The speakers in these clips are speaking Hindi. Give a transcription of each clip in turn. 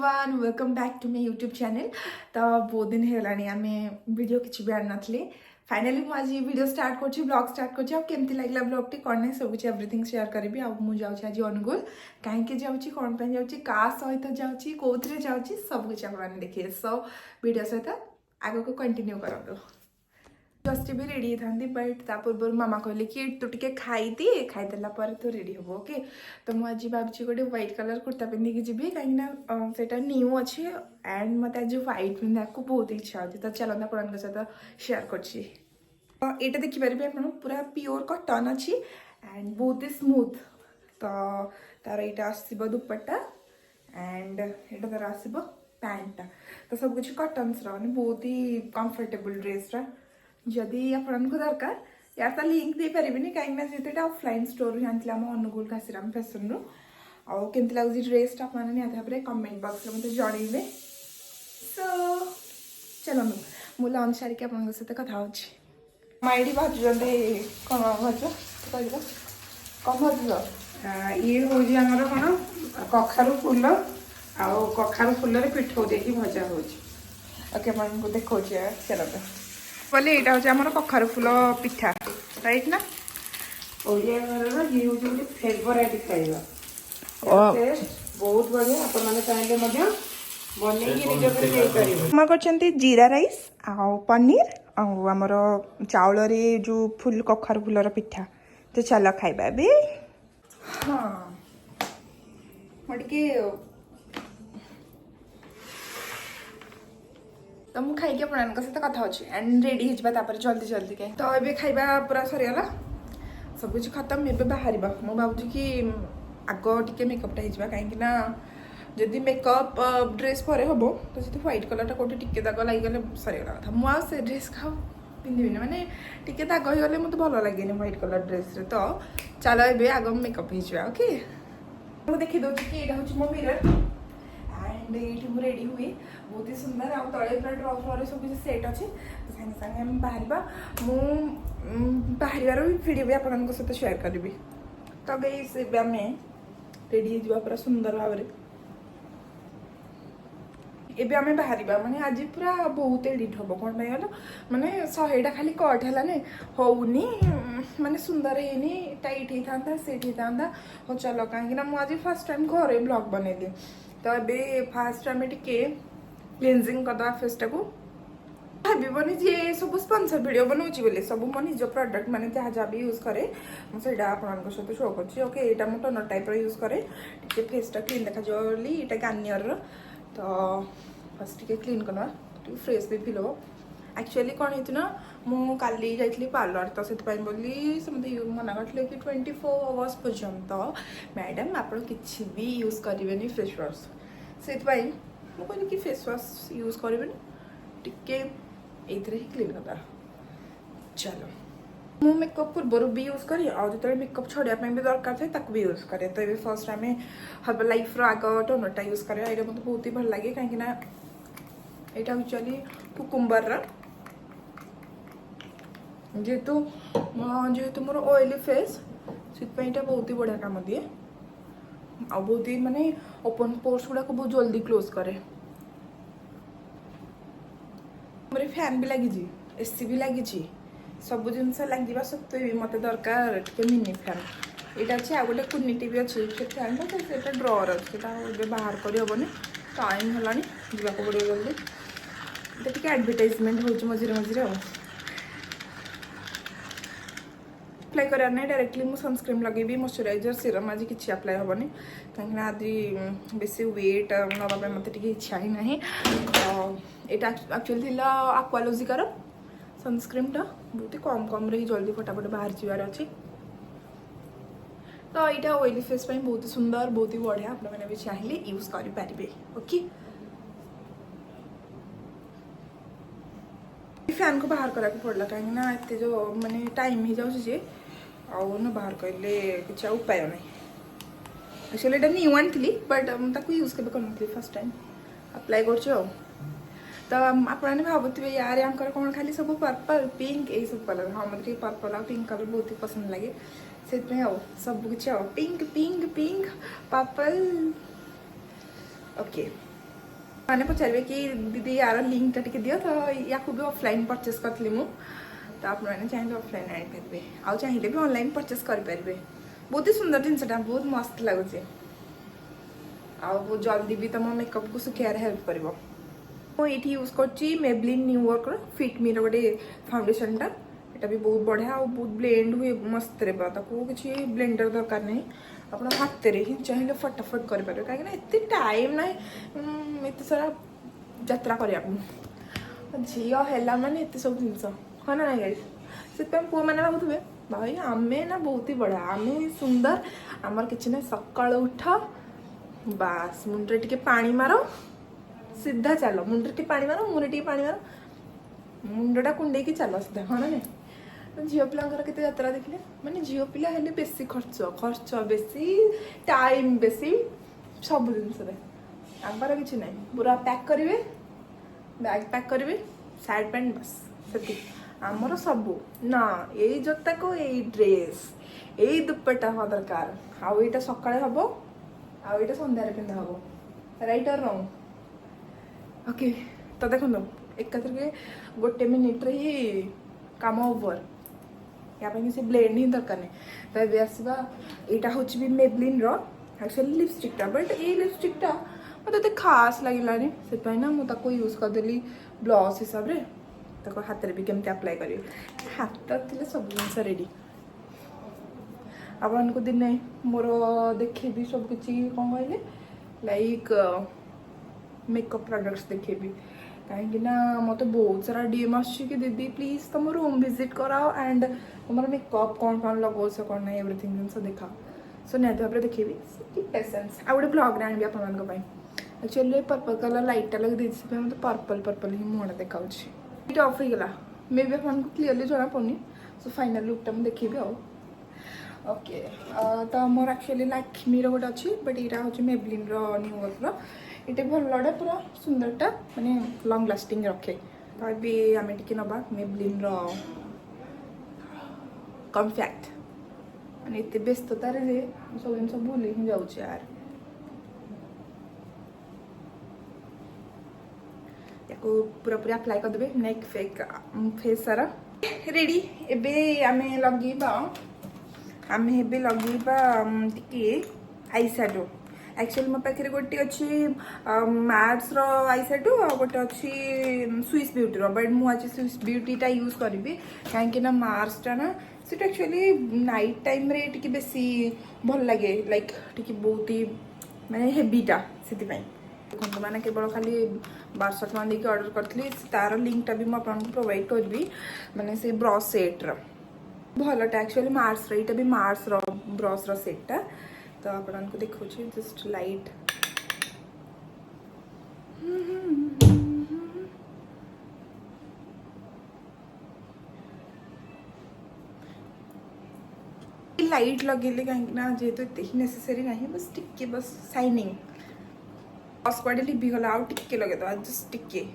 Everyone welcome back to my YouTube channel. तो बहुत दिन है आम वीडियो किसी भी आनी नी फाइनाली मुझे वीडियो स्टार्ट कर ब्लॉग स्टार्ट कर केमती लगे ब्लॉगटी कौन ना सब कुछ एवरीथिंग शेयर करी मुझे आज अनुगुल कहीं जाऊँगी कौन पर जाऊँगी क्या सहित जाऊँगी कौन जाऊँगी सब कुछ आप देखिए सो वीडियो सहित आग को कंटिन्यू करूँ। जस्ट भी रेडी था बट ता पूर्व मामा कहले कि तू टे खाई दिए खाईदेला तू रेडी हम ओके। तो मुझे भावी गोटे व्हाइट कलर कुर्ता पिंधिकी जी कहीं से न्यू अच्छे एंड मत आज व्हाइट पिंधा को बहुत इच्छा होती तो चलता आपन सहित शेयर कर देखिपारे आप पूरा प्योर कटन अच्छी एंड बहुत ही स्मूथ। तो तार यहाँ आसो दुपट्टा एंड यहाँ तार आसो पैंटा तो सब कुछ कटन्स बहुत ही कंफर्टेबल ड्रेसरा जदि आपको दरकार यार तो लिंक दे पारिनी कहीं जेहतु ऑफलाइन स्टोर आनी आम अनुगुल काशीराम फैशन रु आउ केमती लगुच ड्रेसटा आपने निहत भाव में कमेंट बॉक्स में मत जनइबे। सो चलो मु लंच सारिक आप सहित कथा हो माइडी भाजुंटे कौन भाज कह कौन भाज ये हूँ कौन कखारु फूल आउ कखारु फूल पिठौ दे भजा हो ओके मैं देखा चलो बोले यहाँ हूँ कखारु फूल पिठा राइट ना ओडिया घर ये हूँ गोटे फेवरेट खाଇବା बहुत बढ़िया आपने चाहिए माँ कर जीरा राइस आउ पनीर आमर चाउल जो फुल कखारु फूलर पिठा तो चलो खाइबा भी हाँ मुझे तो मुझे खाई अपन सहित कथा अच्छी एंड रेडी हो जल्दी जल्दी कहीं तो ये खाइबा पूरा सरीगला सब कुछ खत्म ये बाहर मुझे भावुँ कि आग टे मेकअपटा हो कहीं जदि मेकअप ड्रेस पर हम तो जी व्हाइट कलरटा कौटे टिके दाग लगिगले सरीगला कथा मुझे ड्रेस का पिंधिबिनी माने टिके दाग हो गले मत भल लगे व्हाइट कलर ड्रेस रे। तो चलो ये आग मेकअप हो ओके मुझे देखी दूसरी कि यहाँ हूँ मो मिरर एंड ये मुझे रेडी हुए बहुत ही सुंदर आउ तले पूरा ड्रॉ फ्लोर सब कुछ सेट अच्छे तो सागे सागे आम बाहर बाहर वीडियो भी आपन सहित शेयर करी। तो गई आम रेडी हो पूरा सुंदर भाव में एबे आमे बाहर माने आज पूरा बहुत एडिट हम कौन गल माने 100टा खाली कट है होनी माने सुंदर है टाइट होता सेट होता हो चलो कहीं मुझे फर्स्ट टाइम घर ब्लॉग बनैली तो ये फास्ट आम टे क्लीनजिंग करदे फेसटा को भावन जी सब स्पॉन्सर वीडियो बनाऊँगी बोले सब मो निज प्रोडक्ट माने जहाँ जहाँ भी यूज करे मुझे आप सहित शो कर ओके यहाँ मुझे टोनर टाइप यूज करे टे फेसटा क्लीन देखा बोली यहाँ गार्नियर तो फर्स्ट टे क्लीन करना फ्रेश भी फिल हो एक्चुअली कौन होना मु काली जाइली पार्लर तो से बोली से मतलब मना करते कि 24 आवर्स पर्यंत मैडम आप किसी भी यूज करेंगे फेस वाश से मुझे कहली कि फेस वाश यूज करेंगे टिके ही क्लीन करदा। चलो मु मेकअप पूर्व भी यूज करी और जो मेकअप छड़ापी भी दरकार थे भी यूज करे तो ये फर्स्ट आम हर्बल लाइफ आग टोनरटा यूज करे ये मतलब बहुत ही भल लगे कहीं यहाँ एक्चुअली कुकुम्बर जेहेतु जेहेतु मोर ऑयली फेस से बहुत ही बढ़िया काम दिए आ बहुत ही माने ओपन पोर्स गुड़ा को बहुत जल्दी क्लोज करे। मेरे फैन भी लगी एसी भी लगी सब जिनस लगे सत्वे भी मत दरकार टे मिनी फैन यहाँ अच्छे आ गए कुनिटी भी अच्छे से फैन तो ड्रर अच्छे बाहर कर हेनी टाइम है जावाक पड़ो जल्दी तो टे एडभर्टाइजमेंट हो मझे मझे अप्लाई करार ना डायरेक्टली मुझे सनस्क्रीन लगे मॉइस्चराइजर सीरम आज किसी अप्लाई हेनी कहीं आज बेस वेट नापा मत इच्छा ही ना यहाँ एक्चुअली थी आक्वालोजिकार सनस्क्रीनटा बहुत ही कम कम रे जल्दी फटाफट बाहर जावार अच्छे तो यहाँ ऑयली फेस बहुत ही सुंदर बहुत ही बढ़िया आपने भी चाहिए यूज करें ओके। फैन को बाहर करा पड़ा कहीं एत जो माने टाइम हो जाए आउ ना बाहर कहले किसी उपाय ना एक्चुअली ये न्यू आनी बट यूज के फर्स्ट टाइम अप्लाई कर तो आपने भावुवे यार यहाँ कौन खाली सब पर्पल पिंक यही सब कलर हाँ मतलब पर्पल और पिंक कलर बहुत ही पसंद लगे से सब कुछ pink pink pink purple okay मैंने पचारे कि दीदी यार लिंक टे दियो तो या भी ऑफलाइन परचेस करी मु तो आप चाहिए ऑफलाइन आनीपारे आउ चाहिए भी ऑनलाइन परचेस करेंगे बहुत ही सुंदर जिनसा बहुत मस्त लगुच बहुत जल्दी भी तुम मेकअप को सुखार हेल्प कर ये यूज कर मेबलिन न्यू वर्क फिट मी रोटे फाउंडेशन टा এটা भी बहुत बढ़िया और बहुत ब्लेंड हुए मस्त रे किसी ब्लेंडर दरकार नहीं आप हाथ ही चाहिए फटाफट करेंगे कहीं एत टाइम ना एत सारा यात्रा करने झील है मानने एत सब जिन हाँ ना गाइस से पुआ मैंने भावुए भाई आमे ना बहुत ही बढ़िया आमे सुंदर आमर कि ना सका उठ बास मुंडे टे पानी मार सीधा चल मुंडे टे पानी मार मुझे टे पानी मार मुंडा कुंडे चल सीधा हाँ ना नहीं झील पिलांकर केते यात्रा देखले माने झील पिला हेले बेसी खर्च खर्च बेसी टाइम बेसी सब जिनस आंकर किसी ना पूरा पैक करेंगे बैग पैक करेंगे साइड पैंट बस से आमर सबू ना यही जोता को यही ड्रेस यही दुपट्टा हाँ दरकार आउ यहाँ सका हम आउ यहाँ सन्धार पिंधा हम राइट और रंग ओके तो देखो एकाथरके गोटे मिनिट्रे ही काम ओवर या से ब्लेंड ही दरकार नहीं तो ये आसवा यहाँ हूँ भी मेबलिन एक्चुअली लिपस्टिकटा बट ये लिपस्टिकटा मतलब खास लगे से ना मुझे यूज करदेली ब्लश हिसाब से ताको हाथ में भी केमती अप्लाई करी हाथ थे सब जिन रेडी आपको दिने मोर देखेबी सब किसी कौन कहले लाइक मेकअप प्रोडक्ट्स देखेबी कहीं मत बहुत सारा डीएम कि दीदी प्लीज तुम रूम विजिट कराओ एंड तुम मेकअप कौन कौन लगौस कौन ना एवरीथिंग जिन देखा सो निहत भाव देखेबी पेसेंस आ गोटे ब्लॉग आनी आप एक्चुअली पर्पल कलर लाइटा लगे मतलब पर्पल पर्पल ही मुहटा देखा ये ऑफ हो गला मे भी आपको क्लीयरली जना पड़नी सो फाइनल लुकटा मुझे देखी आओ ओके तो मोर एक्चुअली लक्ष्मी गोटे अच्छी बट यहाँ हूँ मेबलिन न्यू वर्क ये भलटा पूरा सुंदरटा माने लंग लास्टिंग रखे तो अभी आम टे नवा मेबलिन कम्पैक्ट माने एत व्यस्ततार सब जिन भूल ही जाऊँ यार को पूरा पूरा अप्लाई करदे नेक फेक फेस सारा रेडी एबे आमे लगेबा आमे हेबे लगेबा टिके आई शैडो एक्चुअली मो पाखे गोटे अच्छी मैट्स रो आई शैडो आ गोटे अच्छी स्विस ब्यूटी रो बट मु आज स्विस ब्यूटी टा यूज करी कहीं ना मार्स टा ना सीटा एक्चुअली नाइट टाइम रे टिके बेसी भल लगे लाइक टिके बहुत ही माने हेवीटा से देखो मैंने केवल खाली 1200 टका देके ऑर्डर करी तार लिंकटा भी मुझे प्रोवाइड करी मैंने से ब्रश सेट भलटा एक्चुअली मार्स यहाँ भी मार्स ब्रश सेटा तो आपको देखो जस्ट लाइट लाइट लगे कहीं जेहेतु एत ही नेसेसरी ना बस टिके बस शाइनिंग स्क्वाड लिभिगला आउ टिके लगे जस्ट टिके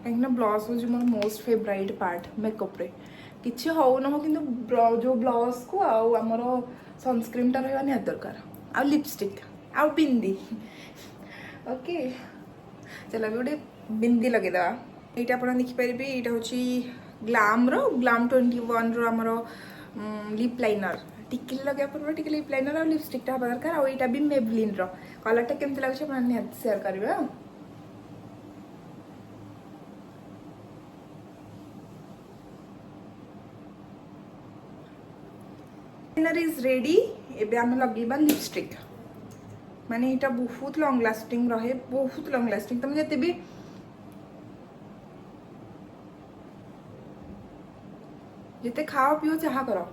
कहीं ब्लश हूँ more most favourite part makeup रे किसी हो न हो कि जो ब्लश को आमर सनस्क्रीन टा रहा निहाती दरकार आ लिपस्टिक आ बिंदी ओके चलो अभी गोटे बिंदी लगेदा ये आप देखिपारे यहाँ हूँ ग्लाम 21 आमर लिप लाइनर टिके लगे पूर्व टिके लिप लाइनर और लिपस्टिक टा दरकार और यहाँ भी मेबलिन कलरटा केमती लगे निहाती शेयर करेंगे लाइनर इज रेडी एबे आम लगेबा लिपस्टिक माने यहाँ बहुत लंग लास्टिंग रहे बहुत लंग लास्टिंग तुम जिते भी जिते खाओ पिओ चाह कर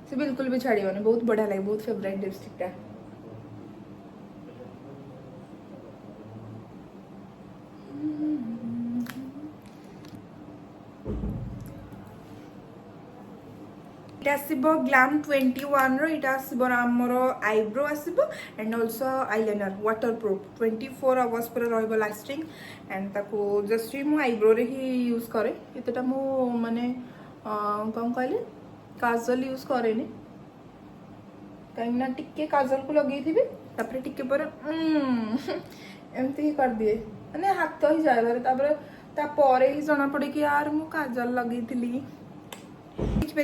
से बिल्कुल भी छाड़ियोनी बहुत बढ़िया लगे बहुत फेवरेट लिपस्टिकटा ग्लाम 21 रो आमर आईब्रो आसब and also eyeliner waterproof 24 hours पर रही लास्टिंग एंड ताको जस्ट मु आईब्रो रे ही यूज करे एतटा मु माने कौन कहले काजल यूज करे कहीं टिके काजल को लगे थी तापर टिके पर एमती ही कर दिए माने हाथ ही जाए तापर तापर ही जना पड़े कि यार मु काजल लगे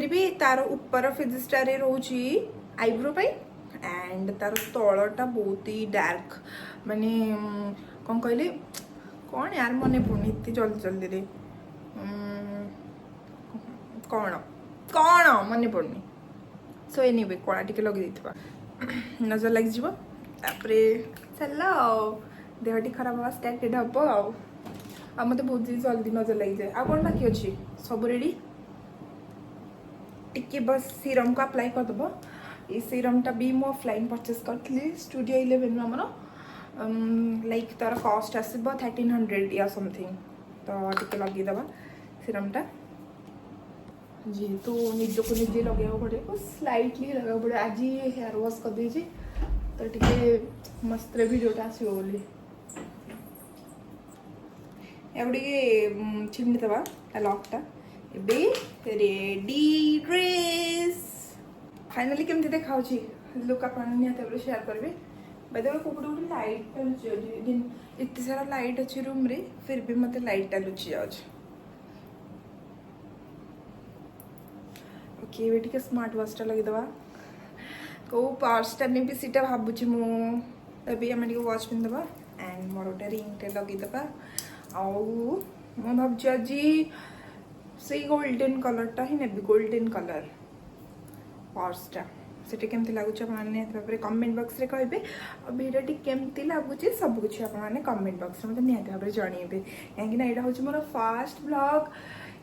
भी तार ऊपर फिजिस्टा रोची आईब्रो पे एंड तार तलटा बहुत ही डार्क माने कौन कहले कौन यार मन पड़ुनी इतनी जल्दी जल्दी रे कौन कौन मन पड़ुनी सो एनीवे कला टिके लगे नजर लग जाव तापरे चल देहटी खराब हवा स्टार्टेड हम आ मत बहुत जल्दी नजर लग जाए आ कौन बाकी अच्छी सब रेडी टिके बस सीरम को अप्लाई करदेव ये सीरमटा भी मु ऑफलाइन परचेस करी स्टूडियो 11 आमर लाइक तार कस्ट आसब 1300 या समथिंग तो टिके लगेदेव सीरमटा जी तो निज को निजे लगे पड़े स्लाइटली लगे पड़े आज हेयर वाश कर दे तो टिके मस्त वीडियोटा आसो बोली एवढे चिमनीदेवा लॉकटा रेडी ड्रेस फाइनली केमती देखा लुक आप निहत शेयर करेंगे बैदे कौटे गोटे लाइट इतने सारा लाइट अच्छी रूम रे फिर भी मत लाइटा लुचि जाऊँ ओके टे स्मार्ट वाचटा लगेदेवा कौ पर्सटा ने भी सीटा भावुची मुझे आम वाच पिंधवा एंड मोर गोटे रिंगटे लगेदेवा आउ भावुची आज से गोल्डन कलरटा ही नेबी गोल्डन कलर पर्सटा सेटा केमती लगुच आपने कमेंट बॉक्स रे कहे और भिडियोटी केमती लगुच सब कुछ आपने कमेंट बॉक्स में मतलब निहत भाव जनइबे कहीं यहाँ हूँ मोर first blog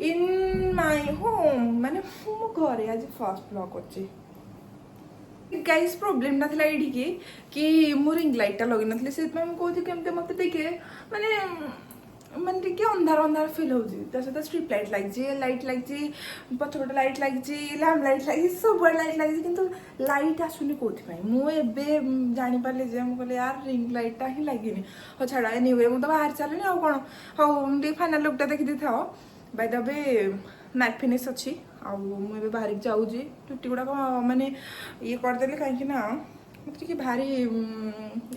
in my home माने मो घरे आज फर्स्ट ब्लॉग कर गाइस प्रोब्लेम ना थिला एठी कि मोर रिंग लाइटा लगे नथले से मैं कहती केमते मते टिके माने मन टिके अंधार अंधार फिल हो सहित स्ट्रीट लाइट लगी पछपटे लाइट लगी लैम्प लाइट लगी सब लाइट लगी किंतु लाइट आसुनी कौन मुझे जापारे जे मुझे यार रिंग लाइटा ही लगे हाँ छाड़ एनीवे मुझे बाहर चलनी आ कौन हाँ फाइनाल लुकटा देखी था by the way matte finish अच्छी मुझे बाहर जाऊँगी चुट्टी गुड़ाक माने ये करदे कहीं मतलब भारी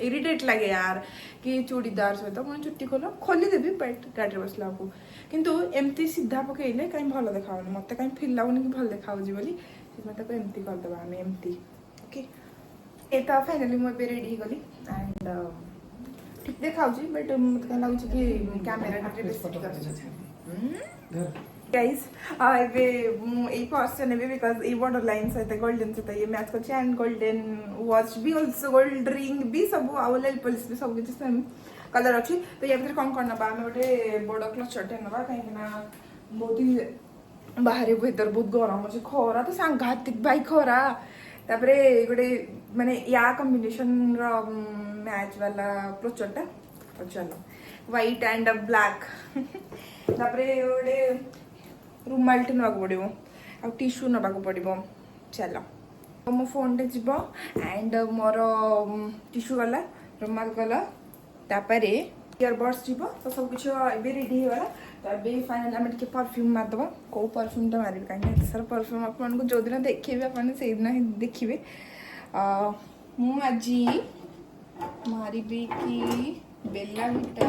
इरिटेट लगे यार कि चूड़ीदार सहित मुझे चुट्टी खोलीदेवी बट गाड़ी बसला को किंतु एमती सीधा पकड़े कहीं भल देखा मत कहीं फिल लगुनि कि भल देखा मतलब एमती करदे आम एमती ओके ये तो फाइनाली मुझे रेडी गली एंड ठीक देखा बट मत कहीं लगुच कि कैमेरा गाइस ए पर्सन ने बिकज ये बॉर्डर लाइन सहित गोल्डन सहित ये मैच कर एंड गोल्डन वॉच भी ऑल्सो गोल्ड रिंग भी सब आउल पुलिस भी सब किसी सेम कलर अच्छी तो या भर कौन कौन ना आम गोटे बड़ क्लचरटे ना कहीं बहुत ही बाहर वेदर बहुत गरम अच्छे खरा तो सांघातिक भाई खरा तापर गोटे माने या कम्बिनेशन मैच वाला क्लचरटा तो चलो व्हाइट एंड ब्लैक तापर गोटे रुमालटे नाक पड़ो आ टिश्यू नाक पड़ो चल मो फोन टे जीव एंड मोर टिश्यू गला रुमाल गला तापर इयरबड्स जीव तो सब कुछ ए रेडी होगा तो ये फाइनल आम टे परफ्यूम मारदे कौ परफ्यूमटा मारे कहीं सारा परफ्यूम आपको जो दिन देखिए आपने से दिन ही देखिए मुझे मारी कि बेला विटा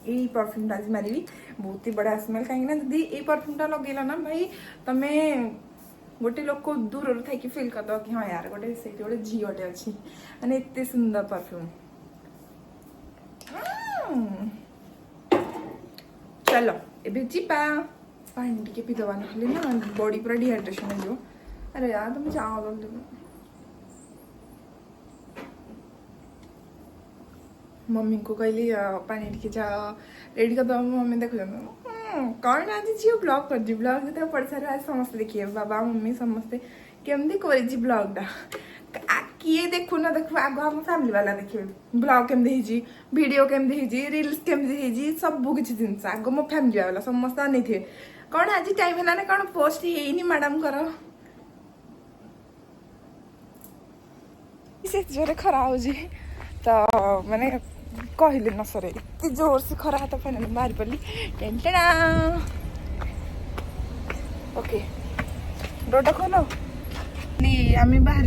यही परफ्यूमटा आज मारि बहुत ही बढ़िया स्मेल कहीं दीदी ये परफ्यूमटा लगेल ना भाई तुम्हें गोटे लोक को दूर थी फिल करद कि हाँ यार गोटे से गोटे झीटे अच्छी मैंने एत सुंदर परफ्यूम चलो एबे जीपा पानी टिके पीदबा ना बॉडी पूरा डिहाइड्रेशन हो अरे यार तुम जाओ मम्मी को कहली पानी टिके जा रेडी कर दो मम्मी देखो कौन आज झील ब्लॉग कर ब्लॉग तो पड़े आज समस्ते देखिए बाबा मम्मी समस्ते केमती कर ब्लॉगटा किए देखु ना देखु आग हम फैमिली वाला देखिए ब्लॉग केमती वीडियो केमती रील्स केमती सब किसी जिन आग मो फैमिली वाला समस्त नहीं थे कौन आज टाइम है ना कौन पोस्ट है मैडम कर से जोरे खरा हो तो मैंने कहले न सर इतनी जोर से खरा तो फाइनल बाहर पड़ी टेंटेना ओके डोटा खोलो आम बाहर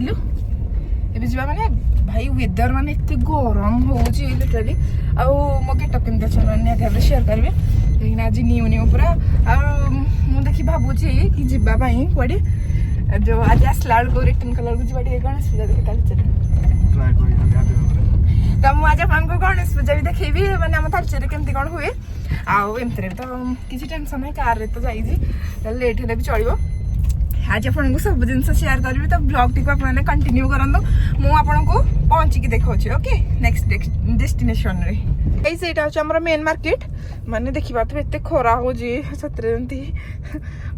भी जा माने भाई वेदर माने एते गरम होउची लिटरली आ मो गेटअप केमते अच्छा निहाती भाव शेयर करबे लेकिन आज न्यू न्यू पूरा आ मु देखि भाबुची कि जिबा भाई कोडी जो आज आसला को रिटर्न कलर को जिबा गणेश पूजा देखि ताली चले ट्राई करी निहाती भाव तो मु आज आपन को गणेश पूजा भी देखेबी माने हम तालचेरे केमती कोन हुए आउ एमतरे तो किसी टेंशन नहीं कार रे तो जाई जी लेट हेले भी चलिबो आज आपको सब जिन शेयर करी तो ब्लॉग टी को आपने कंटिन्यू करंदो मु आपको पहुँची देखा ओके नेक्स्ट डेस्टिनेशन रे एई सेटा होछ हमर मेन मार्केट माने देखि बात एते खरा हो जी सतरे जंती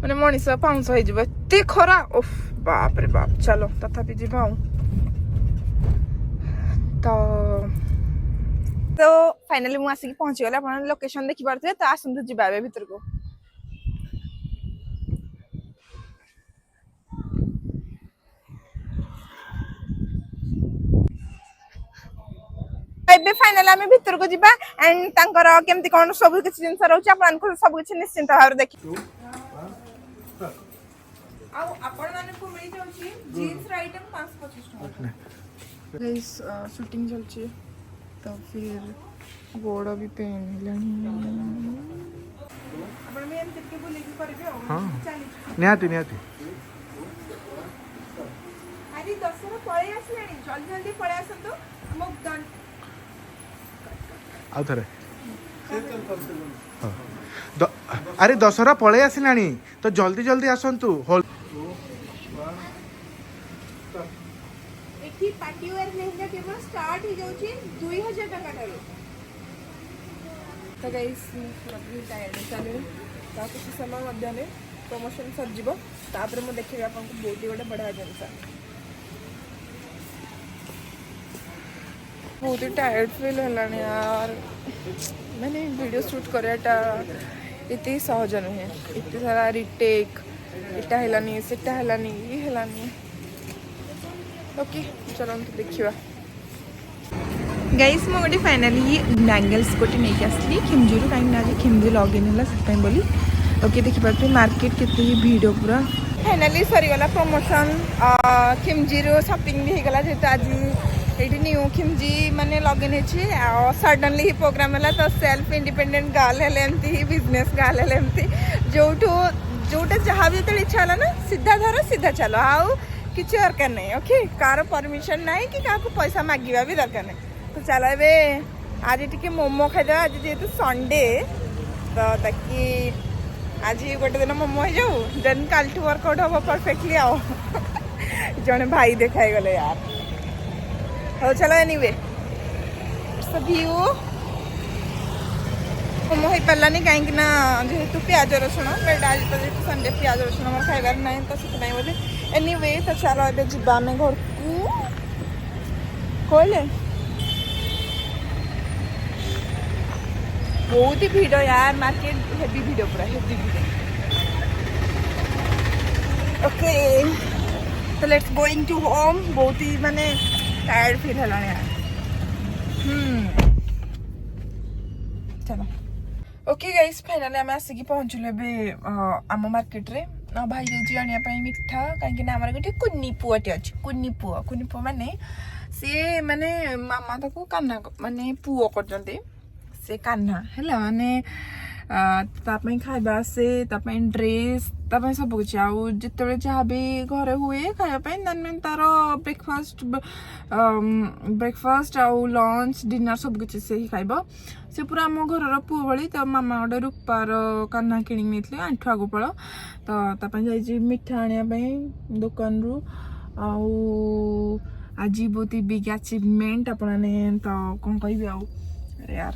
माने मनीष पाउंस हो जिवो एते खरा ओफ बाप रे बाप चलो तथापि जिबाऊ तो फाइनली मु आसी पहुँची गला आपन लोकेशन देखि पारथे तो आसंतु जिबा भीतर को एबे फाइनल आमे भीतर को जिबा एंड तांकर केमती कोन सब किछ जिंस रहउछ आपन को सब किछ निश्चिंत भाव देखि आ आपन माने को मिल जाउची जीन्स रा आइटम 525 टका गाइस शूटिंग चलची तो फिर गोड़ भी पेन लेनी आपन में एम के बोले कि करबे हां चली निहाती अरे 10 रा पळे आसलेनी जल्दी जल्दी पळे आसंतो मो दन आउ थरे अरे दशहरा पळे आसिलानी तो जल्दी जल्दी आसंतु एठी पार्टी वेयर लेहंगा केवल स्टार्ट ही जाउची 2000 टका ठारो तो गाइस लवली टायर्ड चले ता कुछ समय मध्याने प्रमोशन सर जीवो तापर मु देखिबे आपन को बहुत गोटे बड़ा जनसा बहुत ही टायर्ड फील है यार मैंने वीडियो शूट कराटा इतनी सहज नुहे इतने सारा रिटेक इटा हेलानी सेटा हेलानी ये हेलानी ओके चलो तो देखिबा गाइस मो गोटे फाइनली बैंगल्स गोटे नहीं आसली खिमजीरू कहीं आज खिमजी लॉगिन है से बोली ओके देखि पाते मार्केट केते भीड़ पूरा फाइनली सरीगला प्रमोशन खिमजीरू शॉपिंग भी होगला जेहेतु आज ये न्यू खिमजी माने लगिन है सडनली ही प्रोग्राम है तो सेल्फ इंडिपेंडेंट गर्ल है बिजनेस गर्ल है जोटा जहाँ भी जो इच्छा है ना सीधा धर सीधा चलो आउ किसी दरकार नहीं ओके कार परमिशन नहीं कि क्या पैसा मांगा भी दरकार नहीं तो चलो ए आज टी मोमो खाईदे आज जेहेतु संडे तो ताकि आज गोटे दिन मोमो हो जाऊ देन काल टू वर्कआउट हम परफेक्टली आओ जड़े भाई देखाई गले यार हो चलो एनीवे व्यू मोमो हो पारानी कहीं जेहेतु प्याज रसुण बेटा आज तो जेहतु संडे प्याज रसुण मोर खाइबार ना तो से बोले एनीवे तो चलो ए जा घर को कहले बहुत ही भीड़ यार मार्केट हेवी भीड़ पूरा हेवी भीड़ ओके तो लेट्स गोइंग टू होम बहुत ही माने टायर्ड फील है यार चलो ओके गाइस फाइनली आम आसिक पहुँचलु आम मार्केट रे भाई जाइए आने मिठा कहीं आम गोटे कुन्नी पुआटे अच्छे कुन्नी पुआ माने सी माने मामा ताको कान्हा माने पुओ करजंती से कान्हा है माने तापाई खाइबा से तापाई ड्रेस तापाई सब कुछ आउ जिते जहाँ भी घरे हुए खायापाई देन तार ब्रेकफास्ट आउ लंच डिनर सब कुछ से ही खाइब से पूरा आम घर पुओ भली तो मामा गोटे रूपार कान्हा किणी नहीं आंठुआ गोपाल तो तापाई जाइए मिठा आने दुकान रु आउ आज बहुत ही बिग अचिवमेंट आपने तो कौन कह आउ अरे यार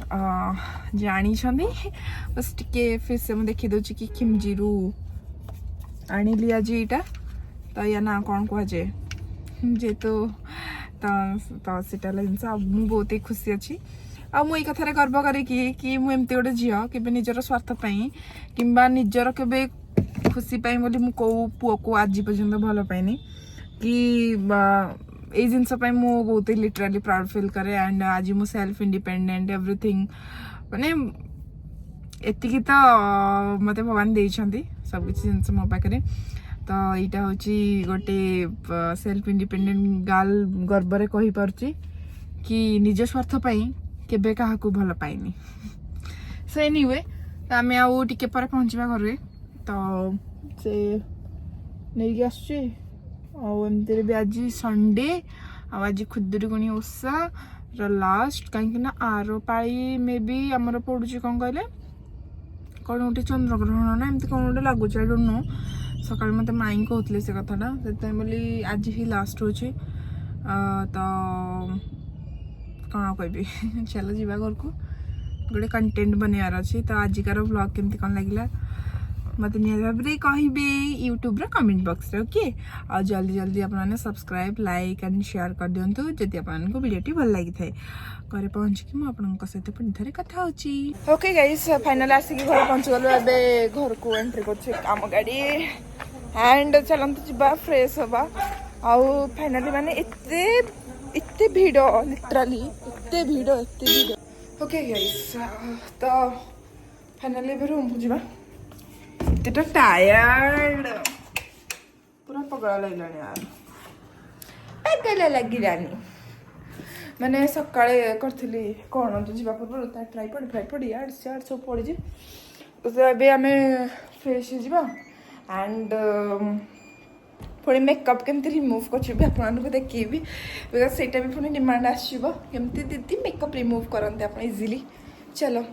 जानी बस टिके फिर से मुझे देखी दूची कि खिमजीरू आनिली आज यहाँ तो या ना कौन कहुए जेहेतु तो सीटा जिनस मुझे बहुत ही खुशी अच्छी आ मुझे कथार गर्व करी कि मुझे गोटे झील के निजर स्वार्थपाई कि निजर के खुशी बोली मु कौ पुओ को आज पर्यंत भल पाइनी कि ये जिनस मु बहुत ही लिटराली प्राउड फील करे एंड आज मु सेल्फ इंडिपेंडेंट एवरीथिंग माने एतिकी तो मते भगवान देइछंती सब किछि जिनस मो पाखरे तो यहाँ हूँ गोटे सेल्फ इंडिपेंडेंट गर्ल गर्व कही पारुची कि निज स्वार्थ केबे क्या भल पाइनी सो एनीवे तो आम आउ टिके पर पहुँचवा घर तो से नहीं आमती भी आज संडे आज खुदुरकुणी ओषा लास्ट कहीं आर पाई मे भी आमर पड़ुची कौन कहले कौन गोटे चंद्रग्रहण ना एमती कौन गोटे लगुच आई डोंट नो सकाल मत माई कहते से कथाटा से बोली आज ही लास्ट हो तो कौन कह चलो जीवा घर को गोटे कंटेंट बनवार अच्छी तो आजिकार व्लॉग केमती कौन लगे मत निहाती कहे यूट्यूब कमेंट बॉक्स रे ओके आ जल्दी जल्दी आपने सब्सक्राइब लाइक एंड शेयर कर दिंतु जदि आपको वीडियो भल लगी थाए घरे पहुँचिकी मुझे सहित पुणी थे कथा ओके गाइस फाइनल आसिक घर पहुँची गलु ए घर को एंट्री कर गाड़ी एंड चलते जावा फ्रेश हवा आउ फाइनाली माने एते भीड़ लिटराली एते भीड़ ओके गाइस तो फाइनाली रूम को जावा एतेटा टायर्ड पूरा पगला लगला यार पगला लगिलानी मैंने सकाळे करथिली कोन तो जीवा पूर्व ट्राइपॉड फ्राइपॉड यार शार सब पड़ी तो अबे हमें फ्रेश जीवा एंड पुणी मेकअप केमती रिमूव कर आपको देखी बिकज सेटा भी पुणी डिमांड आसो केमती दीदी मेकअप रिमूव करते आप इजिली चलो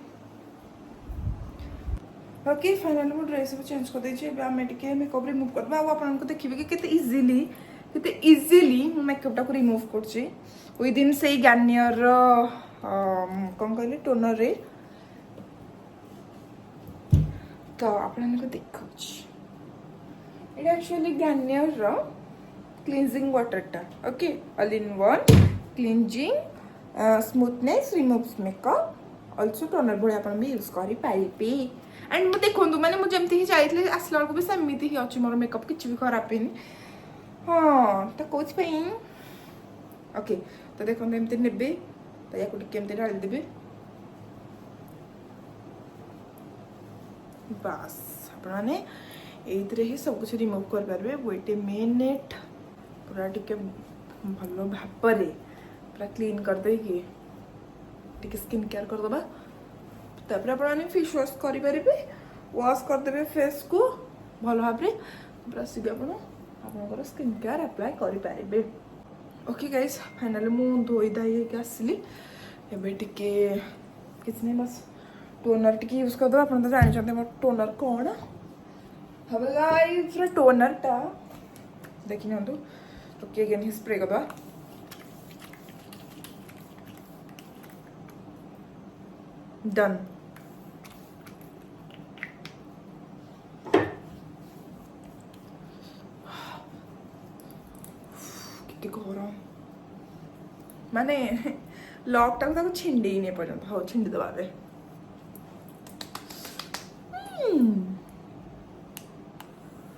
ओके फाइनल मो ड्रेस सब चेंज कर देछि एबे हमें टिके मेकअप रिमूव करबा आ आपन देखिबे कि केते इजीली मो मेकअप टाको रिमूव करछि विद इन से गार्नियर कौन कहले टोनर रे तो आपन को देखछि एटा एक्चुअली गार्नियर रो क्लींजिंग वाटर टा okay all in one cleansing smoothness removes makeup also toner भले आपन भी यूज करि पाइबे एंड मु देखु मैंने मुझे जमती ही जाइए आसला बेलू भी सेमती ही अच्छी मोर मेकअप किसी भी खराब है हाँ तो कौन ओके तो देखो एमती ने तो या टी ढाली देवे बास आपने ही सब कुछ रिमूव कर पारे वेट ए मिनिट पूरा टिके भल भाव पूरा क्लीन करदे टिके स्किन केयर करदबा तापर आपने फेस वाश करेंगे वाश करदे फेस को भल भाव में आसिक आप स्किन केयर अप्लाई करेंगे ओके गाइस फाइनली मुझे धोई धाई आसली एवं टिके किसी नहीं बस टोनर टिके यूज करदे आप तो जानते मोर टोनर कौन हम गाइस टोनर टा देखी ना तो अगेन स्प्रे करवा डन गरम माने लॉक टाक ताको छिंडी ही नहीं पर्यंत हाँ छिंडी दबा दे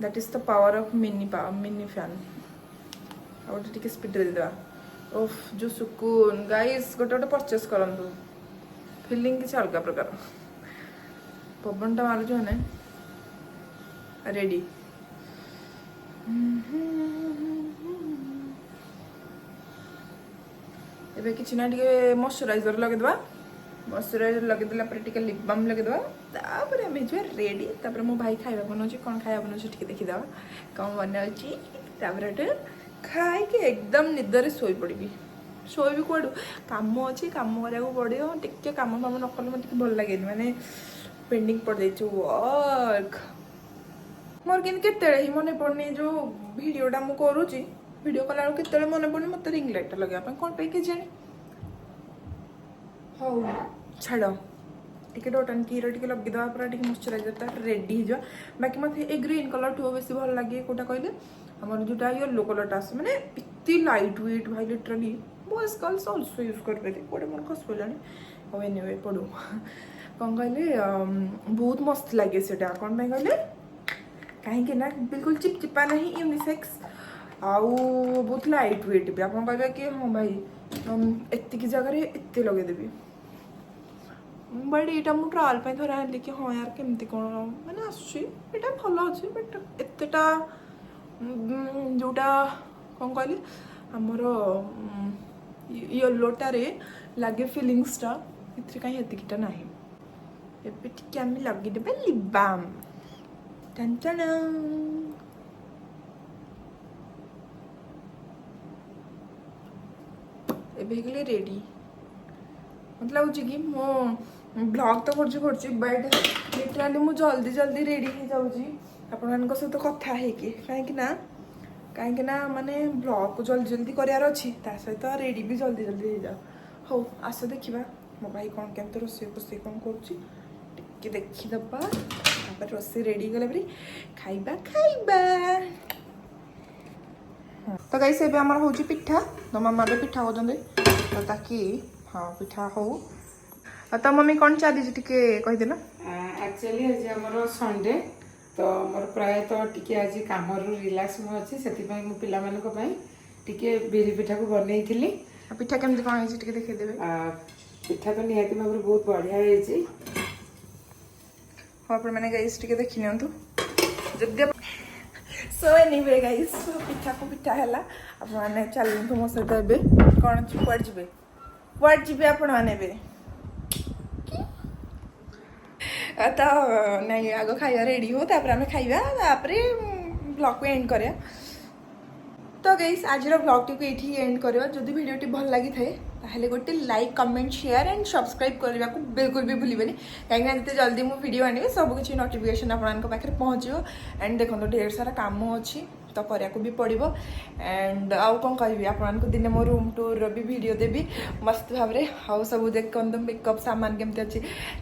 that is the power of mini fan और टिके स्पीड दे देवा ओफ जो सुकून गाइस गोटे गोटे परचेस करंतु फीलिंग किसी अलग प्रकार पवन टा मार जो है रेडी एबे किसी ना टे मॉइस्चराइजर लगेदेवा मॉइस्चराइजर लगेदेला टिके लिप बाम लगेदेवा तापर आम जो रेडी तापर मो भाई खाଇବା बनाऊँ कौन खाଇବା बनाऊँ टिके देखीदेवा कौन बनाऊँगी तापर खाई के एकदम निदरे शोई पड़ी शोबी कौड़ू कम अच्छी कम करा पड़ो टे कम फाम न कले मतलब भल लगे मैंने पेंडिंग पड़ जाइए वर्क मोर कि मन पड़नी जो भिडटा मुझे करुच्ची वीडियो कला के मन पड़े मत रिंग लाइट लगे कौन पे के जाने हाँ छाड़ टे डॉटन की टे लगेदा पूरा टे मॉइस्चराइजर रेडी हो बाकी मत ए ग्रीन कलर ठू बेस भल लगे कौटा कहले आमर जोटा येलो कलर आस मैंने इतनी लाइट वेट भाई literally boys girls also use कर गोटे मन खस पड़ानी और एनिवे पड़ू कौन कहले बहुत मस्त लगे सेटा कौन पे कहले कहीं ना बिल्कुल चिपचिपा नहीं यूनिसेक्स आउ बहुत लाइट वेट भी आप कहे कि हाँ भाई एतिक जगह एत लगेदेवी बट यहाँ मुझे ट्रायल थोड़ा आनी कि हाँ यार केमती कौन मैंने आसुच्छी भल अच्छे बट एतटा जोटा कौन कहली आमर येलोटारे लगे फिलिंग्सटा इतने कहीं एतिकिटा ना एबे टिके आम लगेदेबे लिप बाम टन एबे रेडी मतलब हूँ कि मो ब्लॉग तो कर बट लिटराली मु जल्दी जल्दी रेडी हो जाऊँगी आपण सहित कथा है कहीं माने ब्लॉग को जल्दी जल्दी करार अच्छी सहित रेडी भी जल्दी जल्दी हो जाओ हो आस देखा मो भाई कौन केमती रोसे फोसे कौन कर देखीदबा रोसे रेडी गला परी खाइबा खाइबा तो गाइस एबे हमर होची पिठा तो मामा भी पिठा हो दंदे तो ताकि हाँ पिठा हो तो मम्मी कौन चा दीजिए टिके कहि देना एक्चुअली आज हमर संडे तो मोर प्राय तो टिके आज कामरू रिलैक्स मु अछि सेति पई मु पिला मानक पई टिके बेरी पिठा को बनै थिली पिठा केमती कौन है टिके देखे देबे पिठा तो निहाती भाव बहुत बढ़िया है हाँ पर मैंने गाइस टिके देखि नियंतु जब सो एनीवे गाइस पिठा को पिठा हैला आप माने चलतु मो सहित एबे कौन कुआड जीवे आपण माने बे तो नहीं आग खाइबा रेडी हो तापर आमे खाइबा तापर ब्लॉग को एंड करिया तो गाइस आज ब्लॉग टी को ये एंड करिया जदि वीडियो टी भल लगी थाए ताहले गोटे like comment share and subscribe करने को बिल्कुल भी भूलिबेनी कहीं जिते जल्दी मु वीडियो आनी सब किसी नोटिफिकेशन आपन पाखे पहुँचो एंड देखो ढेर सारा काम अच्छी तो करिया को भी पड़ो एंड आउ कौन कहि आपन को दिने मो रूम टूर भी वीडियो देवी मस्त भाव में आउ सब देख मेकअप सामान केमती अच्छी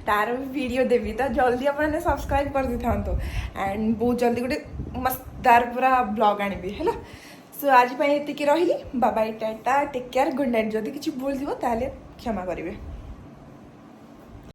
तार भी वीडियो देवी तो जल्दी आपने सब्सक्राइब कर दी था एंड बहुत जल्दी गोटे मस्तार पूरा ब्लॉग आनी है सो आज ये रही bye bye tata take care good night जदि किसी भूल थी ताले क्षमा करेंगे।